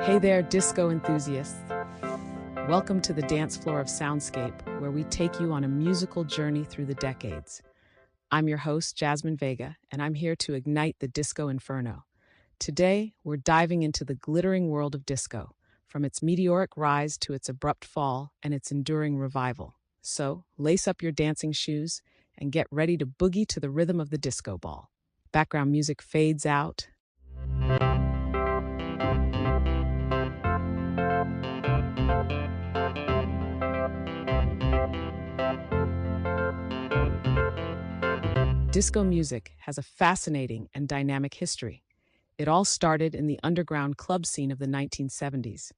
Hey there, disco enthusiasts. Welcome to the dance floor of Soundscape, where we take you on a musical journey through the decades. I'm your host, Jasmine Vega, and I'm here to ignite the disco inferno. Today, we're diving into the glittering world of disco, from its meteoric rise to its abrupt fall and its enduring revival. So, lace up your dancing shoes and get ready to boogie to the rhythm of the disco ball. Background music fades out. Disco music has a fascinating and dynamic history. It all started in the underground club scene of the 1970s,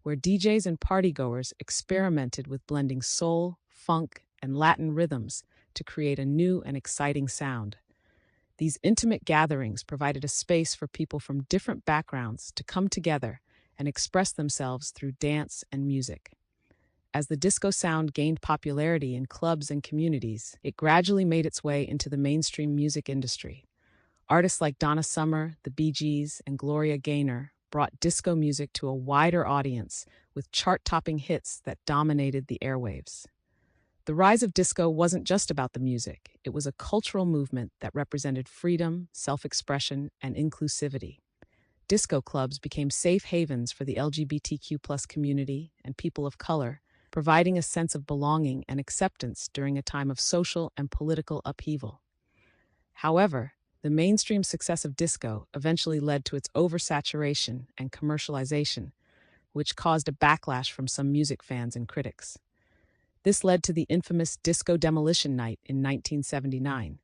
where DJs and partygoers experimented with blending soul, funk, and Latin rhythms to create a new and exciting sound. These intimate gatherings provided a space for people from different backgrounds to come together and express themselves through dance and music. As the disco sound gained popularity in clubs and communities, it gradually made its way into the mainstream music industry. Artists like Donna Summer, the Bee Gees, and Gloria Gaynor brought disco music to a wider audience with chart-topping hits that dominated the airwaves. The rise of disco wasn't just about the music. It was a cultural movement that represented freedom, self-expression, and inclusivity. Disco clubs became safe havens for the LGBTQ+ community and people of color, providing a sense of belonging and acceptance during a time of social and political upheaval. However, the mainstream success of disco eventually led to its oversaturation and commercialization, which caused a backlash from some music fans and critics. This led to the infamous Disco Demolition Night in 1979,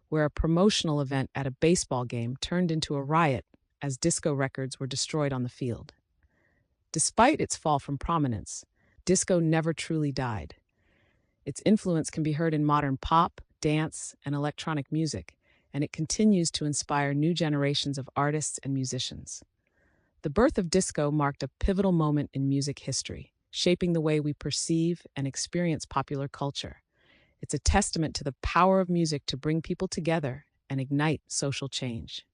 where a promotional event at a baseball game turned into a riot as disco records were destroyed on the field. Despite its fall from prominence, disco never truly died. Its influence can be heard in modern pop, dance, and electronic music, and it continues to inspire new generations of artists and musicians. The birth of disco marked a pivotal moment in music history, shaping the way we perceive and experience popular culture. It's a testament to the power of music to bring people together and ignite social change.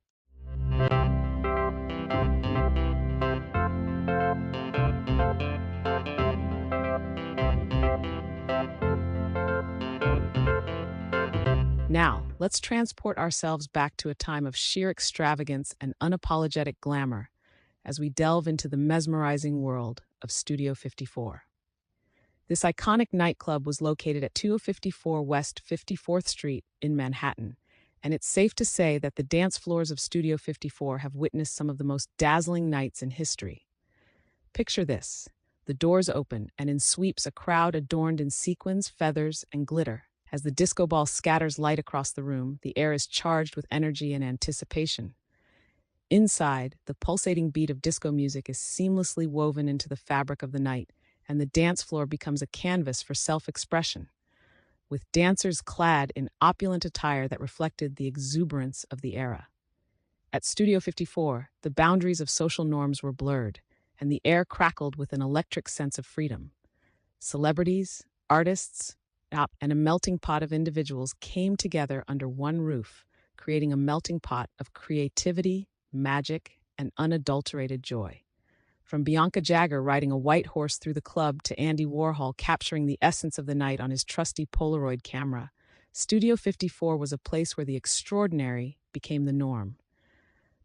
Now, let's transport ourselves back to a time of sheer extravagance and unapologetic glamour as we delve into the mesmerizing world of Studio 54. This iconic nightclub was located at 2054 West 54th Street in Manhattan, and it's safe to say that the dance floors of Studio 54 have witnessed some of the most dazzling nights in history. Picture this: the doors open, and in sweeps a crowd adorned in sequins, feathers, and glitter. As the disco ball scatters light across the room, the air is charged with energy and anticipation. Inside, the pulsating beat of disco music is seamlessly woven into the fabric of the night, and the dance floor becomes a canvas for self-expression, with dancers clad in opulent attire that reflected the exuberance of the era. At Studio 54, the boundaries of social norms were blurred, and the air crackled with an electric sense of freedom. Celebrities, artists, and a melting pot of individuals came together under one roof, creating a melting pot of creativity, magic, and unadulterated joy. From Bianca Jagger riding a white horse through the club to Andy Warhol capturing the essence of the night on his trusty Polaroid camera, Studio 54 was a place where the extraordinary became the norm.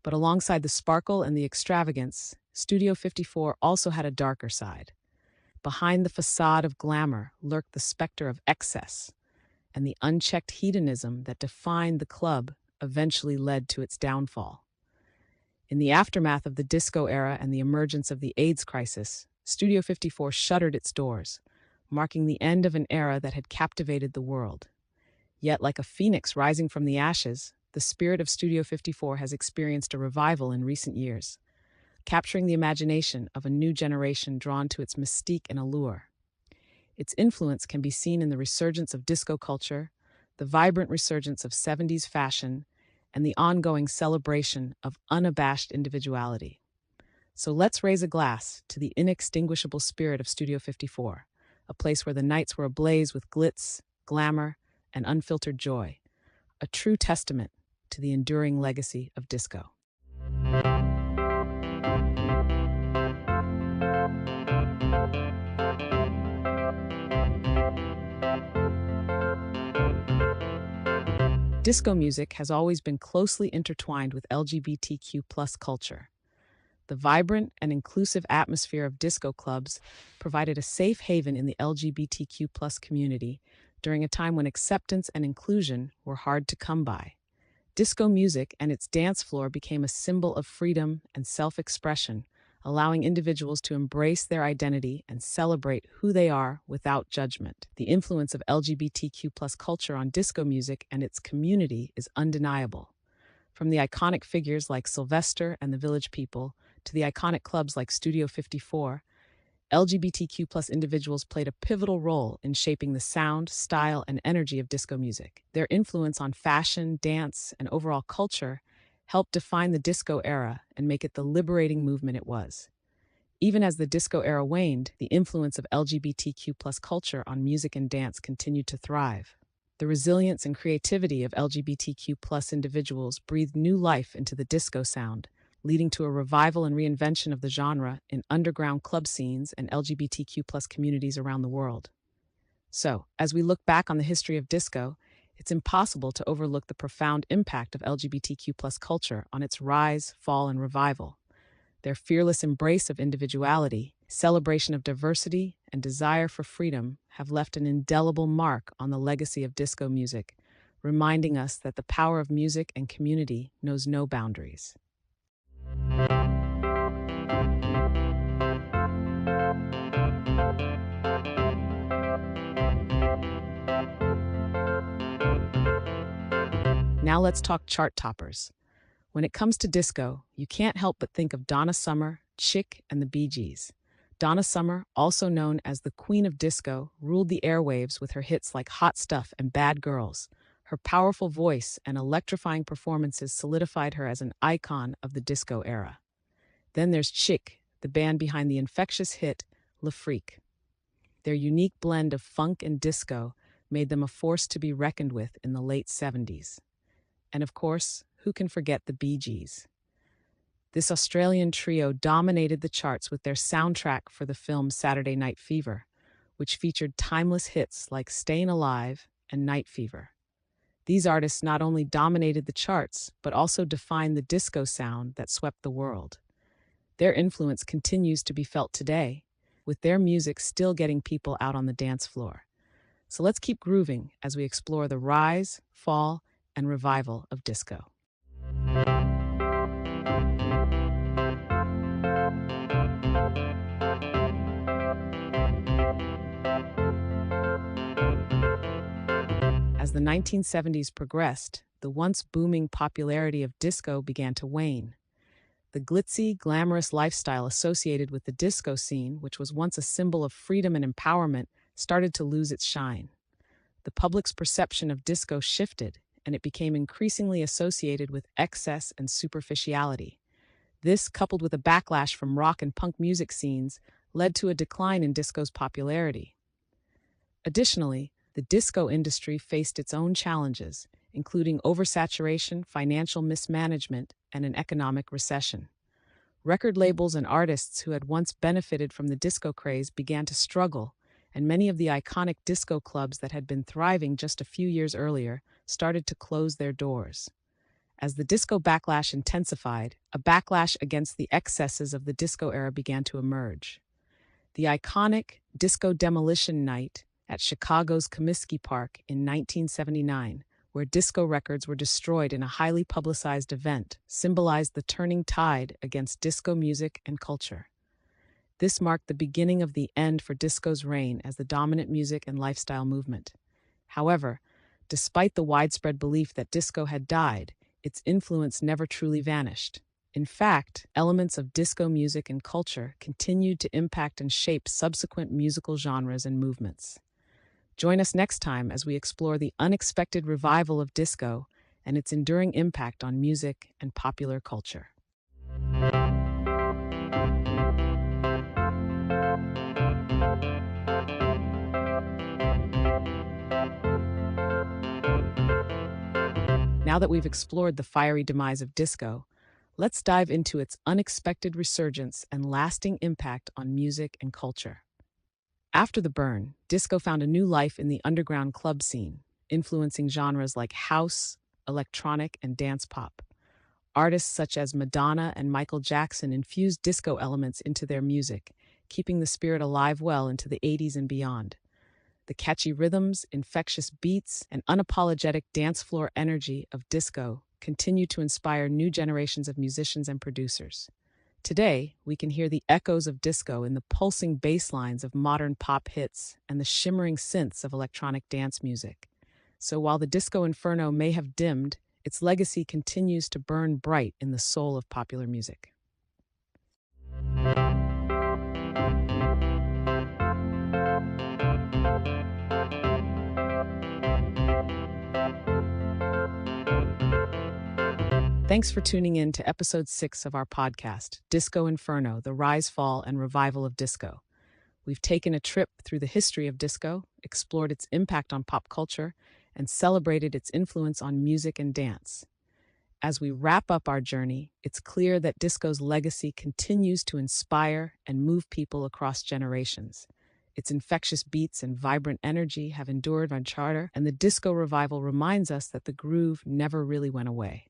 But alongside the sparkle and the extravagance, Studio 54 also had a darker side. Behind the facade of glamour lurked the specter of excess, and the unchecked hedonism that defined the club eventually led to its downfall. In the aftermath of the disco era and the emergence of the AIDS crisis, Studio 54 shuttered its doors, marking the end of an era that had captivated the world. Yet, like a phoenix rising from the ashes, the spirit of Studio 54 has experienced a revival in recent years, capturing the imagination of a new generation drawn to its mystique and allure. Its influence can be seen in the resurgence of disco culture, the vibrant resurgence of 70s fashion, and the ongoing celebration of unabashed individuality. So let's raise a glass to the inextinguishable spirit of Studio 54, a place where the nights were ablaze with glitz, glamour, and unfiltered joy, a true testament to the enduring legacy of disco. Disco music has always been closely intertwined with LGBTQ plus culture. The vibrant and inclusive atmosphere of disco clubs provided a safe haven in the LGBTQ plus community during a time when acceptance and inclusion were hard to come by. Disco music and its dance floor became a symbol of freedom and self-expression, allowing individuals to embrace their identity and celebrate who they are without judgment. The influence of LGBTQ plus culture on disco music and its community is undeniable. From the iconic figures like Sylvester and the Village People to the iconic clubs like Studio 54, LGBTQ plus individuals played a pivotal role in shaping the sound, style, and energy of disco music. Their influence on fashion, dance, and overall culture helped define the disco era and make it the liberating movement it was. Even as the disco era waned, the influence of LGBTQ plus culture on music and dance continued to thrive. The resilience and creativity of LGBTQ plus individuals breathed new life into the disco sound, leading to a revival and reinvention of the genre in underground club scenes and LGBTQ plus communities around the world. So, as we look back on the history of disco, it's impossible to overlook the profound impact of LGBTQ plus culture on its rise, fall, and revival. Their fearless embrace of individuality, celebration of diversity, and desire for freedom have left an indelible mark on the legacy of disco music, reminding us that the power of music and community knows no boundaries. Now let's talk chart toppers. When it comes to disco, you can't help but think of Donna Summer, Chic, and the Bee Gees. Donna Summer, also known as the Queen of Disco, ruled the airwaves with her hits like Hot Stuff and Bad Girls. Her powerful voice and electrifying performances solidified her as an icon of the disco era. Then there's Chic, the band behind the infectious hit Le Freak. Their unique blend of funk and disco made them a force to be reckoned with in the late 70s. And of course, who can forget the Bee Gees? This Australian trio dominated the charts with their soundtrack for the film Saturday Night Fever, which featured timeless hits like Stayin' Alive and Night Fever. These artists not only dominated the charts, but also defined the disco sound that swept the world. Their influence continues to be felt today, with their music still getting people out on the dance floor. So let's keep grooving as we explore the rise, fall, and revival of disco. As the 1970s progressed, the once booming popularity of disco began to wane. The glitzy, glamorous lifestyle associated with the disco scene, which was once a symbol of freedom and empowerment, started to lose its shine. The public's perception of disco shifted, and it became increasingly associated with excess and superficiality. This, coupled with a backlash from rock and punk music scenes, led to a decline in disco's popularity. Additionally, the disco industry faced its own challenges, including oversaturation, financial mismanagement, and an economic recession. Record labels and artists who had once benefited from the disco craze began to struggle, and many of the iconic disco clubs that had been thriving just a few years earlier started to close their doors. As the disco backlash intensified, a backlash against the excesses of the disco era began to emerge. The iconic Disco Demolition Night at Chicago's Comiskey Park in 1979, where disco records were destroyed in a highly publicized event, symbolized the turning tide against disco music and culture. This marked the beginning of the end for disco's reign as the dominant music and lifestyle movement. However, despite the widespread belief that disco had died, its influence never truly vanished. In fact, elements of disco music and culture continued to impact and shape subsequent musical genres and movements. Join us next time as we explore the unexpected revival of disco and its enduring impact on music and popular culture. Now that we've explored the fiery demise of disco, let's dive into its unexpected resurgence and lasting impact on music and culture. After the burn, disco found a new life in the underground club scene, influencing genres like house, electronic, and dance pop. Artists such as Madonna and Michael Jackson infused disco elements into their music, keeping the spirit alive well into the 80s and beyond. The catchy rhythms, infectious beats, and unapologetic dance floor energy of disco continue to inspire new generations of musicians and producers. Today, we can hear the echoes of disco in the pulsing bass lines of modern pop hits and the shimmering synths of electronic dance music. So while the disco inferno may have dimmed, its legacy continues to burn bright in the soul of popular music. Thanks for tuning in to episode 6 of our podcast, Disco Inferno, the Rise, Fall, and Revival of Disco. We've taken a trip through the history of disco, explored its impact on pop culture, and celebrated its influence on music and dance. As we wrap up our journey, it's clear that disco's legacy continues to inspire and move people across generations. Its infectious beats and vibrant energy have endured on charter, and the disco revival reminds us that the groove never really went away.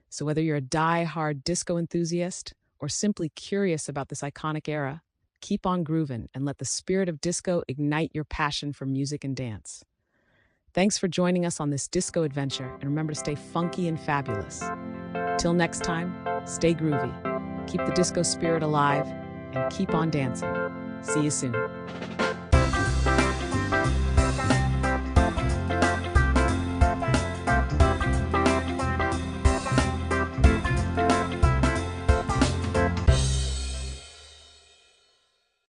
So whether you're a die-hard disco enthusiast or simply curious about this iconic era, keep on grooving and let the spirit of disco ignite your passion for music and dance. Thanks for joining us on this disco adventure, and remember to stay funky and fabulous. Till next time, stay groovy, keep the disco spirit alive, and keep on dancing. See you soon.